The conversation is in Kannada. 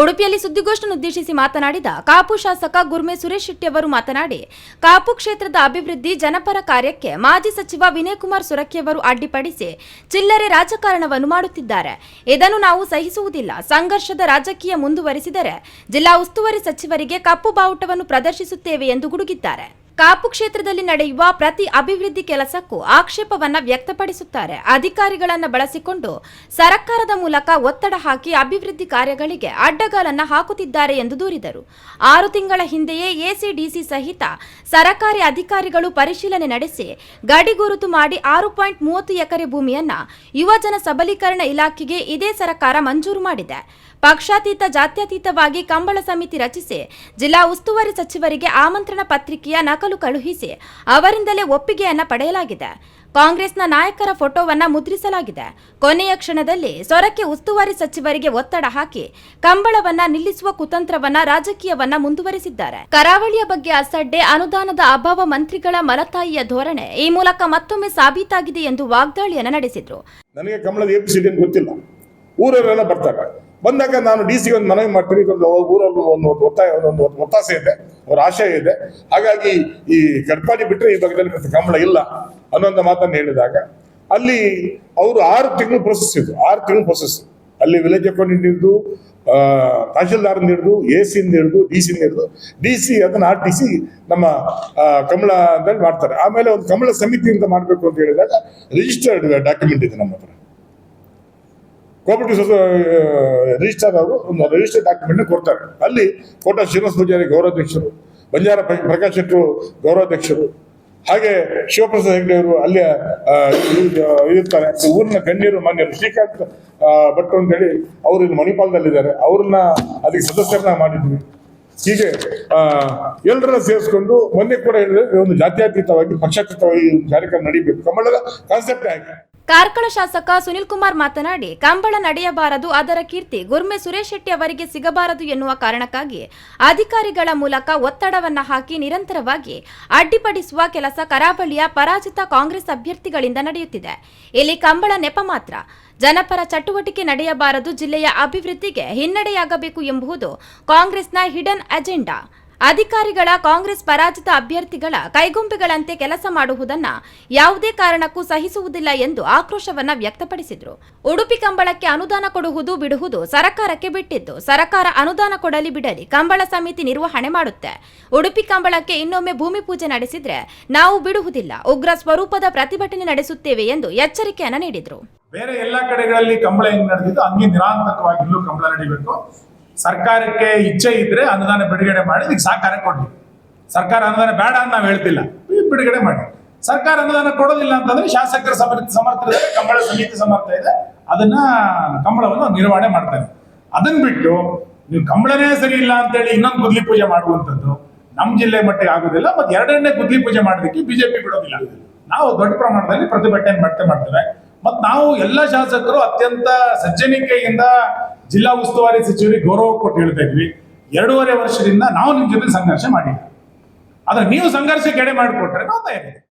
ಉಡುಪಿಯಲ್ಲಿ ಸುದ್ದಿಗೋಷ್ಠಿಯನ್ನು ಉದ್ದೇಶಿಸಿ ಮಾತನಾಡಿದ ಕಾಪು ಶಾಸಕ ಗುರ್ಮೆ ಸುರೇಶ್ ಶೆಟ್ಟಿ ಅವರು ಮಾತನಾಡಿ, ಕಾಪು ಕ್ಷೇತ್ರದ ಅಭಿವೃದ್ಧಿ ಜನಪರ ಕಾರ್ಯಕ್ಕೆ ಮಾಜಿ ಸಚಿವ ವಿನಯ್ ಕುಮಾರ್ ಸೊರಕೆ ಅವರು ಅಡ್ಡಿಪಡಿಸಿ ಚಿಲ್ಲರೆ ರಾಜಕಾರಣವನ್ನು ಮಾಡುತ್ತಿದ್ದಾರೆ. ಇದನ್ನು ನಾವು ಸಹಿಸುವುದಿಲ್ಲ. ಸಂಘರ್ಷದ ರಾಜಕೀಯ ಮುಂದುವರಿಸಿದರೆ ಜಿಲ್ಲಾ ಉಸ್ತುವಾರಿ ಸಚಿವರಿಗೆ ಕಪ್ಪು ಬಾವುಟವನ್ನು ಪ್ರದರ್ಶಿಸುತ್ತೇವೆ ಎಂದು ಗುಡುಗಿದ್ದಾರೆ. ಕಾಪು ಕ್ಷೇತ್ರದಲ್ಲಿ ನಡೆಯುವ ಪ್ರತಿ ಅಭಿವೃದ್ಧಿ ಕೆಲಸಕ್ಕೂ ಆಕ್ಷೇಪವನ್ನ ವ್ಯಕ್ತಪಡಿಸುತ್ತಾರೆ. ಅಧಿಕಾರಿಗಳನ್ನು ಬಳಸಿಕೊಂಡು ಸರ್ಕಾರದ ಮೂಲಕ ಒತ್ತಡ ಹಾಕಿ ಅಭಿವೃದ್ಧಿ ಕಾರ್ಯಗಳಿಗೆ ಅಡ್ಡಗಾಲನ್ನ ಹಾಕುತ್ತಿದ್ದಾರೆ ಎಂದು ದೂರಿದರು. 6 ತಿಂಗಳ ಹಿಂದೆಯೇ ಎಸಿಡಿಸಿ ಸಹಿತ ಸರ್ಕಾರಿ ಅಧಿಕಾರಿಗಳು ಪರಿಶೀಲನೆ ನಡೆಸಿ ಗಡಿ ಗುರುತು ಮಾಡಿ 6.30 ಎಕರೆ ಭೂಮಿಯನ್ನ ಯುವಜನ ಸಬಲೀಕರಣ ಇಲಾಖೆಗೆ ಇದೇ ಸರ್ಕಾರ ಮಂಜೂರು ಮಾಡಿದೆ. ಪಕ್ಷಾತೀತ ಜಾತ್ಯತೀತವಾಗಿ ಕಂಬಳ ಸಮಿತಿ ರಚಿಸಿ ಜಿಲ್ಲಾ ಉಸ್ತುವಾರಿ ಸಚಿವರಿಗೆ ಆಮಂತ್ರಣ ಪತ್ರಿಕೆಯ ನಕಲು ಕಳುಹಿಸಿ ಅವರಿಂದಲೇ ಒಪ್ಪಿಗೆಯನ್ನ ಪಡೆಯಲಾಗಿದೆ. ಕಾಂಗ್ರೆಸ್ನ ನಾಯಕರ ಫೋಟೋವನ್ನ ಮುದ್ರಿಸಲಾಗಿದೆ. ಕೊನೆಯ ಕ್ಷಣದಲ್ಲಿ ಸೊರಕೆ ಉಸ್ತುವಾರಿ ಸಚಿವರಿಗೆ ಒತ್ತಡ ಹಾಕಿ ಕಂಬಳವನ್ನ ನಿಲ್ಲಿಸುವ ಕುತಂತ್ರವನ್ನ ರಾಜಕೀಯವನ್ನ ಮುಂದುವರಿಸಿದ್ದಾರೆ. ಕರಾವಳಿಯ ಬಗ್ಗೆ ಅಸಡ್ಡೆ, ಅನುದಾನದ ಅಭಾವ, ಮಂತ್ರಿಗಳ ಮಲತಾಯಿಯ ಧೋರಣೆ ಈ ಮೂಲಕ ಮತ್ತೊಮ್ಮೆ ಸಾಬೀತಾಗಿದೆ ಎಂದು ವಾಗ್ದಾಳಿಯನ್ನ ನಡೆಸಿದ್ರು. ನನಗೆ ಕಮಲದ ಎಪಿಸಿಡಿ ಗೊತ್ತಿಲ್ಲ, ಊರವರೆಲ್ಲ ಬರ್ತಾರೆ. ಬಂದಾಗ ನಾನು ಡಿ ಸಿ ಒಂದು ಮನವಿ ಮಾಡ್ತೀನಿ. ಊರಲ್ಲಿ ಒಂದು ಒತ್ತಾಸೆ ಇದೆ, ಅವರ ಆಶಯ ಇದೆ. ಹಾಗಾಗಿ ಈ ಗಡ್ಪಾಡಿ ಬಿಟ್ಟರೆ ಈ ಭಾಗದಲ್ಲಿ ಕಂಬಳ ಇಲ್ಲ ಅನ್ನೋ ಮಾತನ್ನು ಹೇಳಿದಾಗ ಅಲ್ಲಿ ಅವರು 6 ತಿಂಗಳು ಪ್ರೊಸೆಸ್ ಇದ್ದು 6 ತಿಂಗಳು ಪ್ರೊಸೆಸ್ ಅಲ್ಲಿ ವಿಲೇಜ್ ಅಕೌಂಟೆಂಟ್ ಹಿಡಿದು ತಹಶೀಲ್ದಾರ್ ಹಿಡಿದು ಎಸಿ ಹಿಡಿದು ಡಿ ಸಿ ಅದನ್ನ RTC ನಮ್ಮ ಕಂಬಳದಲ್ಲಿ ಮಾಡ್ತಾರೆ. ಆಮೇಲೆ ಒಂದು ಕಂಬಳ ಸಮಿತಿಯಿಂದ ಮಾಡಬೇಕು ಅಂತ ಹೇಳಿದಾಗ ರಿಜಿಸ್ಟರ್ಡ್ ಡಾಕ್ಯುಮೆಂಟ್ ಇದೆ ನಮ್ಮ ಹತ್ರ. ಕೋಆಪರೇಟಿವ್ ರಿಜಿಸ್ಟರ್ ಅವರು ಒಂದು ರಿಜಿಸ್ಟರ್ಡ್ ಡಾಕ್ಯುಮೆಂಟ್ ಕೊಡ್ತಾರೆ. ಅಲ್ಲಿ ಕೋಟ ಶ್ರೀನಿವಾಸ ಪೂಜಾರಿ ಗೌರವಾಧ್ಯಕ್ಷರು, ಬಂಜಾರ ಪ್ರಕಾಶ್ ಶೆಟ್ಟರು ಗೌರವಾಧ್ಯಕ್ಷರು, ಹಾಗೆ ಶಿವಪ್ರಸಾದ್ ಹೆಗ್ಡೆ ಅವರು ಅಲ್ಲಿ ಇರ್ತಾರೆ. ಊರಿನ ಗಣ್ಯರು, ಮಾನ್ಯರು, ಶ್ರೀಕಾಂತ್ ಭಟ್ ಅಂತೇಳಿ ಅವರು ಇಲ್ಲಿ ಮಣಿಪಾಲದಲ್ಲಿದ್ದಾರೆ, ಅವ್ರನ್ನ ಅದಕ್ಕೆ ಸದಸ್ಯರನ್ನ ಮಾಡಿದ್ವಿ. ಹೀಗೆ ಎಲ್ಲರನ್ನ ಸೇರಿಸ್ಕೊಂಡು ಮೊನ್ನೆ ಕೂಡ ಹೇಳಿದ್ರೆ ಒಂದು ಜಾತ್ಯತೀತವಾಗಿ ಪಕ್ಷಾತೀತವಾಗಿ ಕಾರ್ಯಕ್ರಮ ನಡೀಬೇಕು. ಕಂಬಳದ ಕಾನ್ಸೆಪ್ಟ್ ಆಗಿ ಕಾರ್ಕಳ ಶಾಸಕ ಸುನಿಲ್ ಕುಮಾರ್ ಮಾತನಾಡಿ, ಕಂಬಳ ನಡೆಯಬಾರದು, ಅದರ ಕೀರ್ತಿ ಗುರ್ಮೆ ಸುರೇಶ್ ಶೆಟ್ಟಿ ಅವರಿಗೆ ಸಿಗಬಾರದು ಎನ್ನುವ ಕಾರಣಕ್ಕಾಗಿ ಅಧಿಕಾರಿಗಳ ಮೂಲಕ ಒತ್ತಡವನ್ನ ಹಾಕಿ ನಿರಂತರವಾಗಿ ಅಡ್ಡಿಪಡಿಸುವ ಕೆಲಸ ಕರಾವಳಿಯ ಪರಾಜಿತ ಕಾಂಗ್ರೆಸ್ ಅಭ್ಯರ್ಥಿಗಳಿಂದ ನಡೆಯುತ್ತಿದೆ. ಇಲ್ಲಿ ಕಂಬಳ ನೆಪ ಮಾತ್ರ. ಜನಪರ ಚಟುವಟಿಕೆ ನಡೆಯಬಾರದು, ಜಿಲ್ಲೆಯ ಅಭಿವೃದ್ಧಿಗೆ ಹಿನ್ನಡೆಯಾಗಬೇಕು ಎಂಬುದು ಕಾಂಗ್ರೆಸ್ನ ಹಿಡನ್ ಅಜೆಂಡಾ. ಅಧಿಕಾರಿಗಳ ಕಾಂಗ್ರೆಸ್ ಪರಾಜಿತ ಅಭ್ಯರ್ಥಿಗಳ ಕೈಗೊಂಬೆಗಳಂತೆ ಕೆಲಸ ಮಾಡುವುದನ್ನ ಯಾವುದೇ ಕಾರಣಕ್ಕೂ ಸಹಿಸುವುದಿಲ್ಲ ಎಂದು ಆಕ್ರೋಶವನ್ನ ವ್ಯಕ್ತಪಡಿಸಿದ್ರು. ಉಡುಪಿ ಕಂಬಳಕ್ಕೆ ಅನುದಾನ ಕೊಡುವುದು ಬಿಡುವುದು ಸರ್ಕಾರಕ್ಕೆ ಬಿಟ್ಟಿದ್ದು, ಸರ್ಕಾರ ಅನುದಾನ ಕೊಡಲಿ ಬಿಡಲಿ, ಕಂಬಳ ಸಮಿತಿ ನಿರ್ವಹಣೆ ಮಾಡುತ್ತೆ. ಉಡುಪಿ ಕಂಬಳಕ್ಕೆ ಇನ್ನೊಮ್ಮೆ ಭೂಮಿ ಪೂಜೆ ನಡೆಸಿದ್ರೆ ನಾವು ಬಿಡುವುದಿಲ್ಲ, ಉಗ್ರ ಸ್ವರೂಪದ ಪ್ರತಿಭಟನೆ ನಡೆಸುತ್ತೇವೆ ಎಂದು ಎಚ್ಚರಿಕೆಯನ್ನ ನೀಡಿದ್ರು. ಬೇರೆ ಎಲ್ಲಾ ಕಡೆಗಳಲ್ಲಿ ಕಂಬಳ ಹೆಂಗ್ ನಡೆದಿದ್ದು ಹಂಗೆ ನಿರಾಂತಕವಾಗಿ ಇಲ್ಲೂ ಕಂಬಳ ನಡೀಬೇಕು. ಸರ್ಕಾರಕ್ಕೆ ಇಚ್ಛೆ ಇದ್ರೆ ಅನುದಾನ ಬಿಡುಗಡೆ ಮಾಡಿ ಇದಕ್ಕೆ ಸಹಕಾರ ಕೊಡ್ಲಿ. ಸರ್ಕಾರ ಅನುದಾನ ಬೇಡ ಅಂತ ನಾವು ಹೇಳ್ತಿಲ್ಲ, ಬಿಡುಗಡೆ ಮಾಡಿ. ಸರ್ಕಾರ ಅನುದಾನ ಕೊಡೋದಿಲ್ಲ ಅಂತಂದ್ರೆ ಶಾಸಕರ ಸಮರ್ಥ ಇದೆ, ಕಂಬಳ ಸಮಿತಿ ಸಮರ್ಥ ಇದೆ, ಅದನ್ನ ಕಂಬಳವನ್ನು ನಿರ್ವಹಣೆ ಮಾಡ್ತಾರೆ. ಅದನ್ನ ಬಿಟ್ಟು ನೀವು ಕಂಬಳನೇ ಸರಿ ಇಲ್ಲ ಅಂತೇಳಿ ಇನ್ನೊಂದು ಗುದ್ಲಿ ಪೂಜೆ ಮಾಡುವಂಥದ್ದು ನಮ್ಮ ಜಿಲ್ಲೆ ಮಟ್ಟಿಗೆ ಆಗುದಿಲ್ಲ. ಮತ್ತೆ 2ನೇ ಗುದ್ಲಿ ಪೂಜೆ ಮಾಡೋದಕ್ಕೆ ಬಿಜೆಪಿ ಬಿಡೋದಿಲ್ಲ. ನಾವು ದೊಡ್ಡ ಪ್ರಮಾಣದಲ್ಲಿ ಪ್ರತಿಭಟನೆ ಮಾಡ್ತೇವೆ. ಮತ್ತು ನಾವು ಎಲ್ಲ ಶಾಸಕರು ಅತ್ಯಂತ ಸಜ್ಜನಿಕೆಯಿಂದ ಜಿಲ್ಲಾ ಉಸ್ತುವಾರಿ ಸಚಿವರಿಗೆ ಗೌರವ ಕೊಟ್ಟು ಹೇಳ್ತಾ ಇದ್ವಿ. 2.5 ವರ್ಷದಿಂದ ನಾವು ನಿಮ್ ಜೊತೆ ಸಂಘರ್ಷ ಮಾಡಿದ್ವಿ. ಆದ್ರೆ ನೀವು ಸಂಘರ್ಷಕ್ಕೆ ಎಡೆ ಮಾಡಿಕೊಟ್ರೆ ನಾವು ತಯಾರಿದೆ.